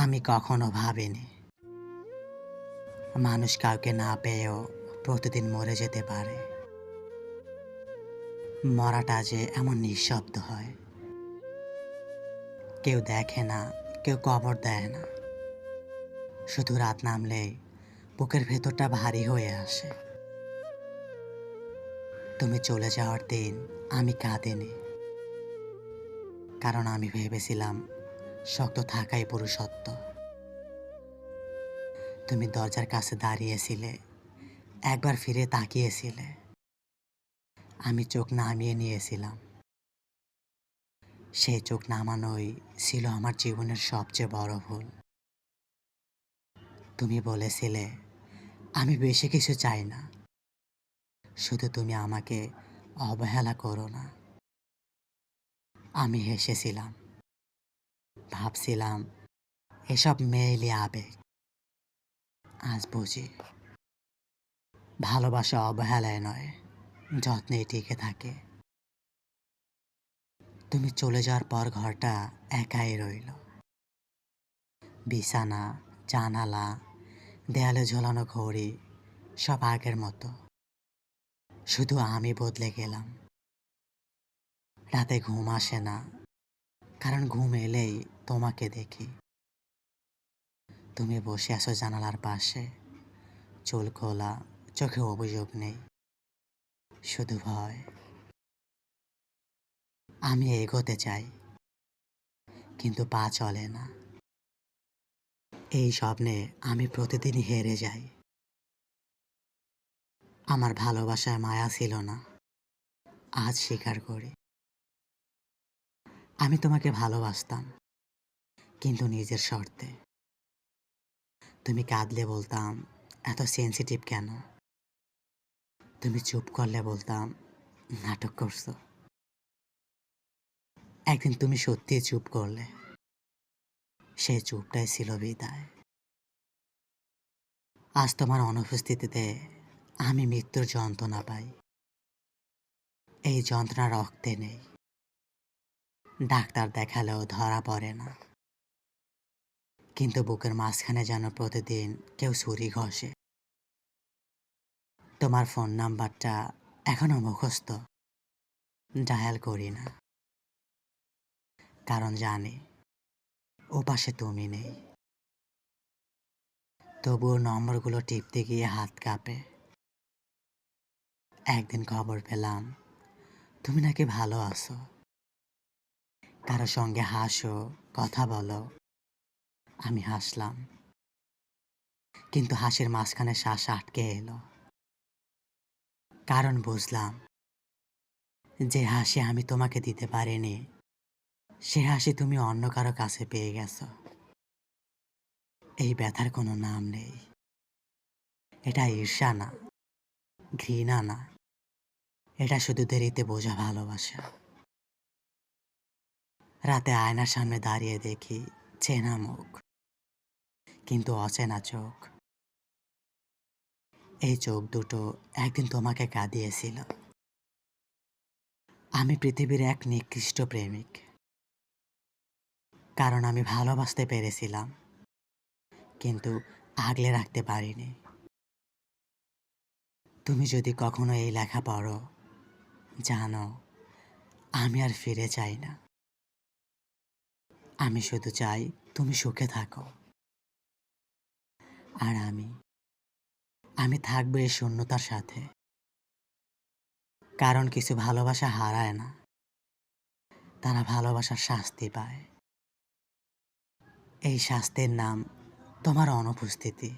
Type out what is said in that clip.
আমি কখনো ভাবিনি মানুষ কাউকে না পেয়েও প্রতিদিন মরে যেতে পারে। মরাটা যে এমন নিঃশব্দ হয়, কেউ দেখে না, কেউ কবর দেয় না। শুধু রাত নামলেই বুকের ভেতরটা ভারী হয়ে আসে। তুমি চলে যাওয়ার দিন আমি কাঁদিনি, কারণ আমি ভেবেছিলাম শক্ত থাকাই পুরুষত্ব। তুমি দরজার কাছে দাঁড়িয়েছিলে, একবার ফিরে তাকিয়েছিলে, আমি চোখ নামিয়ে নিয়েছিলাম। সেই চোখ নামানোই ছিল আমার জীবনের সবচেয়ে বড় ভুল। তুমি বলেছিলে আমি বেশি কিছু চাই না, শুধু তুমি আমাকে অবহেলা করো না। আমি হেসেছিলাম, ভাবছিলাম এসব মেয়েলি আবেগ। আজ বুঝি ভালোবাসা অবহেলায় নয়, যত্নেই টিকে থাকে। তুমি চলে যাওয়ার পর ঘরটা একাই রইল। বিছানা, জানালা, দেয়ালে ঝোলানো ঘড়ি সব আগের মতো। শুধু আমি বদলে গেলাম। রাতে ঘুম আসে না, কারণ ঘুম এলেই তোমাকে দেখি। তুমি বসে আছো জানালার পাশে, চুল খোলা, চোখে অভিযোগ নেই, শুধু ভয়। আমি এগোতে চাই, কিন্তু পা চলে না। এই স্বপ্নে আমি প্রতিদিনই হেরে যাই। আমার ভালোবাসায় মায়া ছিল না, আজ স্বীকার করি। আমি তোমাকে ভালোবাসতাম, কিন্তু নিজের শর্তে। তুমি কাঁদলে বলতাম এত সেনসিটিভ কেন? তুমি চুপ করলে বলতাম নাটক করছো। একদিন তুমি সত্যিই চুপ করলে, সেই চুপটাই ছিল বিদায়। আজ তোমার অনুপস্থিতিতে আমি মৃত্যুর যন্ত্রণা পাই। এই যন্ত্রণা রক্তে নেই, ডাক্তার দেখালেও ধরা পড়ে না, কিন্তু বুকের মাঝখানে যেন প্রতিদিন কেউ ছুরি ঘষে। তোমার ফোন নাম্বারটা এখনো মুখস্থ, ডায়াল করি না, কারণ জানি ওপাশে তুমি নেই। তবুও নম্বরগুলো টিপতে গিয়ে হাত কাঁপে। একদিন খবর পেলাম তুমি নাকি ভালো আছো, কারো সঙ্গে হাসো, কথা বলো। আমি হাসলাম, কিন্তু হাসির মাঝখানে শ্বাস আটকে এলো। কারণ বুঝলাম যে হাসি আমি তোমাকে দিতে পারিনি, সে হাসি তুমি অন্য কারো কাছে পেয়ে গেছো। এই ব্যথার কোনো নাম নেই। এটা ঈর্ষা না, ঘৃণা না, এটা শুধু দেরিতে বোঝা ভালোবাসা। রাতে আয়নার সামনে দাঁড়িয়ে দেখি চেনা মুখ, কিন্তু অচেনা চোখ। এই চোখ দুটো একদিন তোমাকে কাঁদিয়েছিল। আমি পৃথিবীর এক নিকৃষ্ট প্রেমিক, কারণ আমি ভালোবাসতে পেরেছিলাম, কিন্তু আগলে রাখতে পারিনি। তুমি যদি কখনো এই লেখা পড়ো, জানো আমি আর ফিরে চাই না। আমি শুধু চাই তুমি সুখে থাকো। আর আমি থাকবো এই শূন্যতার সাথে। কারণ কিছু ভালোবাসা হারায় না, তারা ভালোবাসার শাস্তি পায়। এই শাস্তির নাম তোমার অনুপস্থিতি।